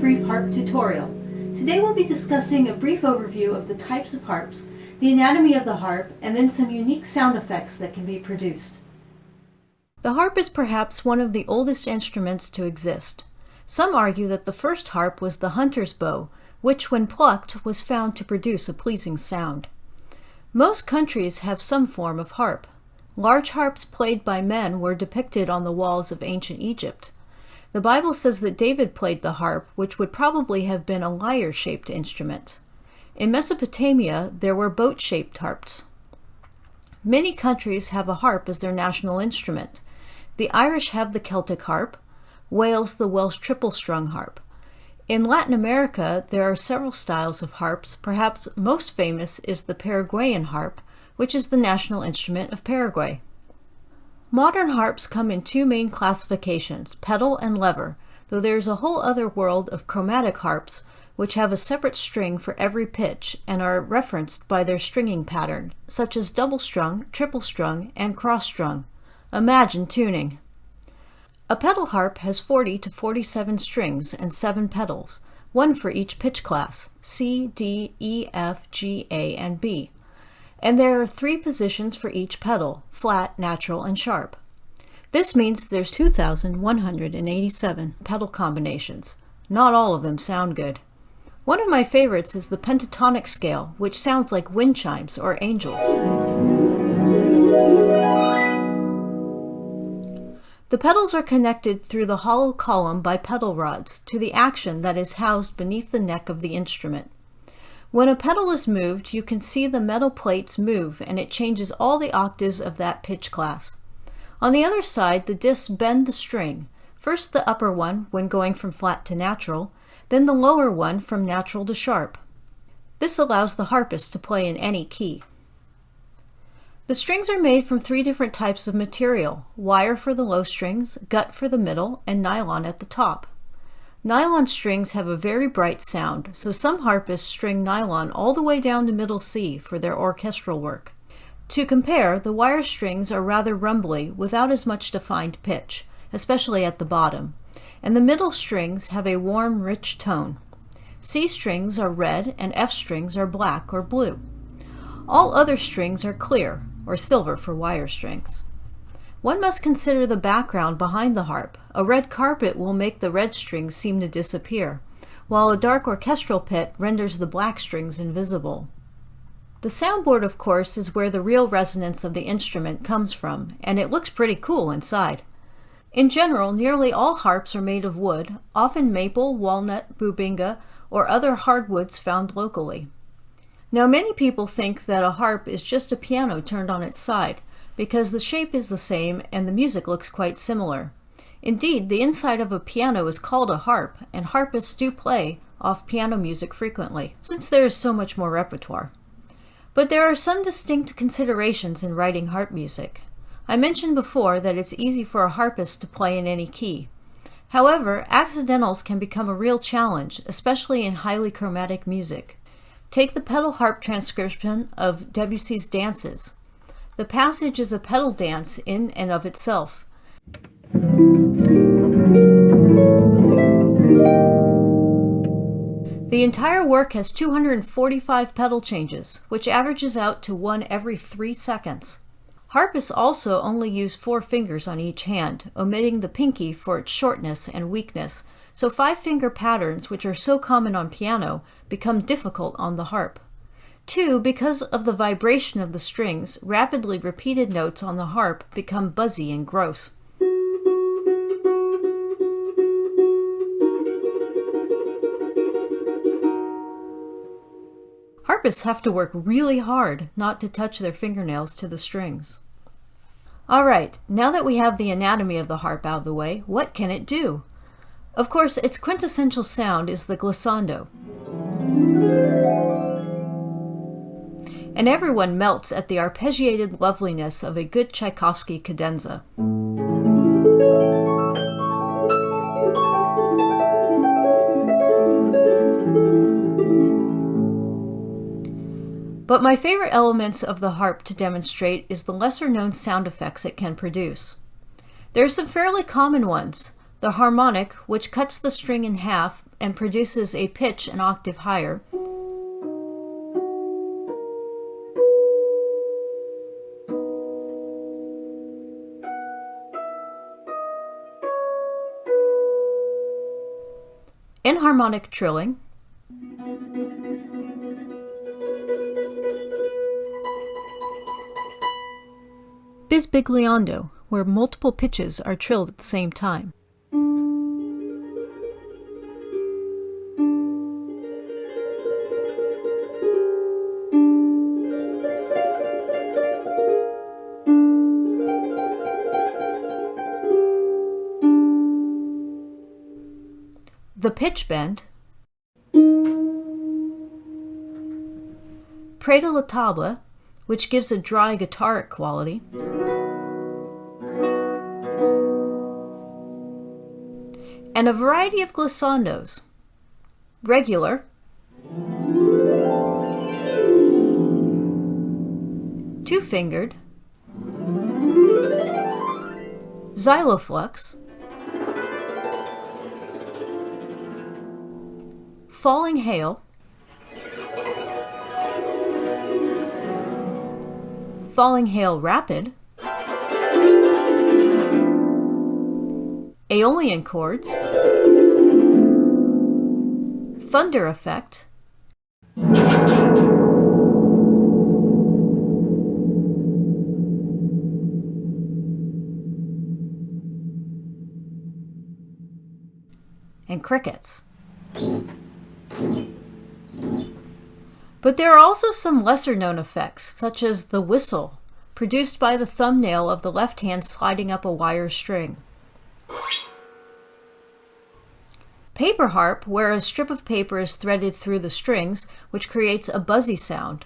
brief harp tutorial. Today we'll be discussing a brief overview of the types of harps, the anatomy of the harp, and then some unique sound effects that can be produced. The harp is perhaps one of the oldest instruments to exist. Some argue that the first harp was the hunter's bow, which when plucked was found to produce a pleasing sound. Most countries have some form of harp. Large harps played by men were depicted on the walls of ancient Egypt. The Bible says that David played the harp, which would probably have been a lyre-shaped instrument. In Mesopotamia, there were boat-shaped harps. Many countries have a harp as their national instrument. The Irish have the Celtic harp, Wales the Welsh triple-strung harp. In Latin America, there are several styles of harps. Perhaps most famous is the Paraguayan harp, which is the national instrument of Paraguay. Modern harps come in two main classifications, pedal and lever, though there is a whole other world of chromatic harps, which have a separate string for every pitch and are referenced by their stringing pattern, such as double-strung, triple-strung, and cross-strung. Imagine tuning! A pedal harp has 40 to 47 strings and 7 pedals, one for each pitch class, C, D, E, F, G, A, and B. And there are 3 positions for each pedal, flat, natural, and sharp. This means there's 2,187 pedal combinations. Not all of them sound good. One of my favorites is the pentatonic scale, which sounds like wind chimes or angels. The pedals are connected through the hollow column by pedal rods to the action that is housed beneath the neck of the instrument. When a pedal is moved, you can see the metal plates move and it changes all the octaves of that pitch class. On the other side, the discs bend the string, first the upper one when going from flat to natural, then the lower one from natural to sharp. This allows the harpist to play in any key. The strings are made from 3 different types of material: wire for the low strings, gut for the middle, and nylon at the top. Nylon strings have a very bright sound, so some harpists string nylon all the way down to middle C for their orchestral work. To compare, the wire strings are rather rumbly without as much defined pitch, especially at the bottom, and the middle strings have a warm, rich tone. C strings are red and F strings are black or blue. All other strings are clear, or silver for wire strings. One must consider the background behind the harp. A red carpet will make the red strings seem to disappear, while a dark orchestral pit renders the black strings invisible. The soundboard, of course, is where the real resonance of the instrument comes from, and it looks pretty cool inside. In general, nearly all harps are made of wood, often maple, walnut, bubinga, or other hardwoods found locally. Now, many people think that a harp is just a piano turned on its side, because the shape is the same and the music looks quite similar. Indeed, the inside of a piano is called a harp, and harpists do play off piano music frequently, since there is so much more repertoire. But there are some distinct considerations in writing harp music. I mentioned before that it's easy for a harpist to play in any key. However, accidentals can become a real challenge, especially in highly chromatic music. Take the pedal harp transcription of Debussy's Dances. The passage is a pedal dance in and of itself. The entire work has 245 pedal changes, which averages out to 1 every 3 seconds. Harpists also only use 4 fingers on each hand, omitting the pinky for its shortness and weakness, so 5-finger patterns, which are so common on piano, become difficult on the harp. 2, because of the vibration of the strings, rapidly repeated notes on the harp become buzzy and gross. Harpists have to work really hard not to touch their fingernails to the strings. Alright, now that we have the anatomy of the harp out of the way, what can it do? Of course, its quintessential sound is the glissando. And everyone melts at the arpeggiated loveliness of a good Tchaikovsky cadenza. But my favorite elements of the harp to demonstrate is the lesser-known sound effects it can produce. There are some fairly common ones. The harmonic, which cuts the string in half and produces a pitch an octave higher. Enharmonic trilling, bisbigliando, where multiple pitches are trilled at the same time. The pitch bend, près de la table, which gives a dry guitaric quality, and a variety of glissandos, regular, two-fingered, xyloflux, falling hail, falling hail rapid, aeolian chords, thunder effect, and crickets. But there are also some lesser-known effects, such as the whistle, produced by the thumbnail of the left hand sliding up a wire string. Paper harp, where a strip of paper is threaded through the strings, which creates a buzzy sound.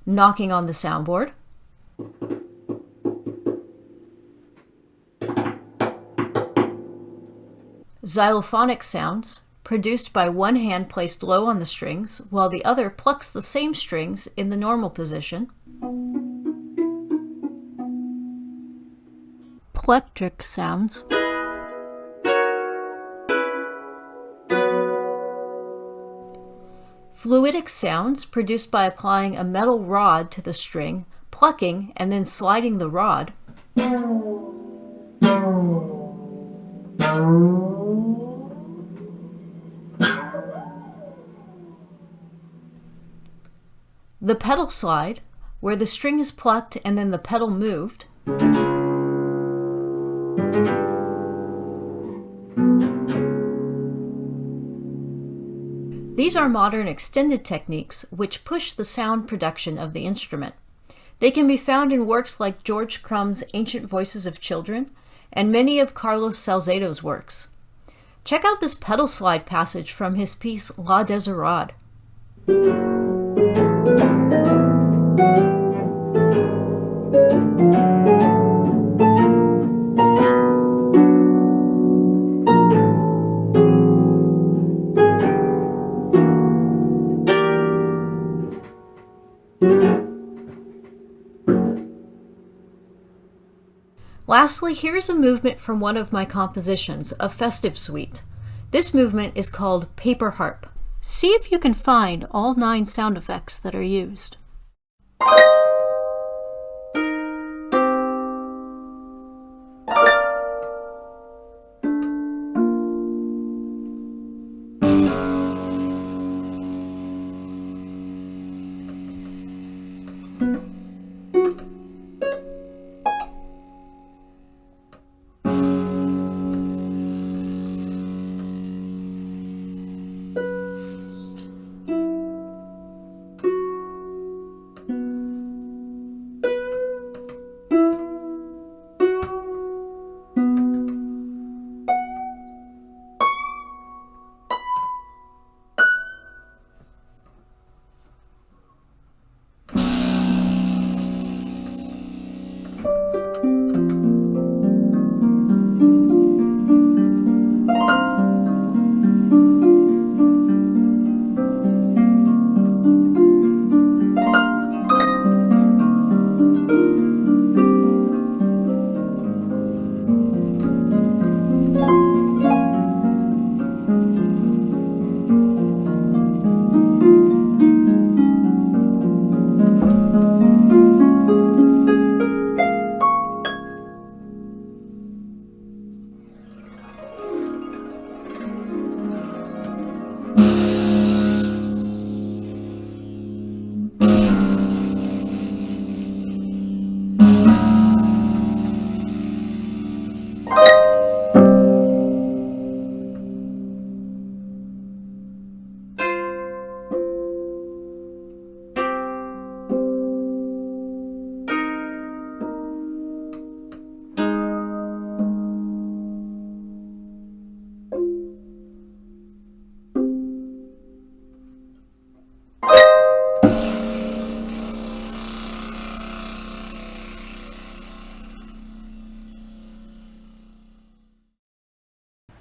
Knocking on the soundboard, xylophonic sounds, produced by one hand placed low on the strings, while the other plucks the same strings in the normal position. Plectric sounds, fluidic sounds produced by applying a metal rod to the string, plucking, and then sliding the rod. The pedal slide, where the string is plucked and then the pedal moved. These are modern extended techniques which push the sound production of the instrument. They can be found in works like George Crumb's Ancient Voices of Children and many of Carlos Salcedo's works. Check out this pedal slide passage from his piece La Désirade. Lastly, here's a movement from one of my compositions, a festive suite. This movement is called Paper Harp. See if you can find all 9 sound effects that are used.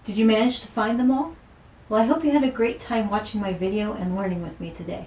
Did you manage to find them all? Well, I hope you had a great time watching my video and learning with me today.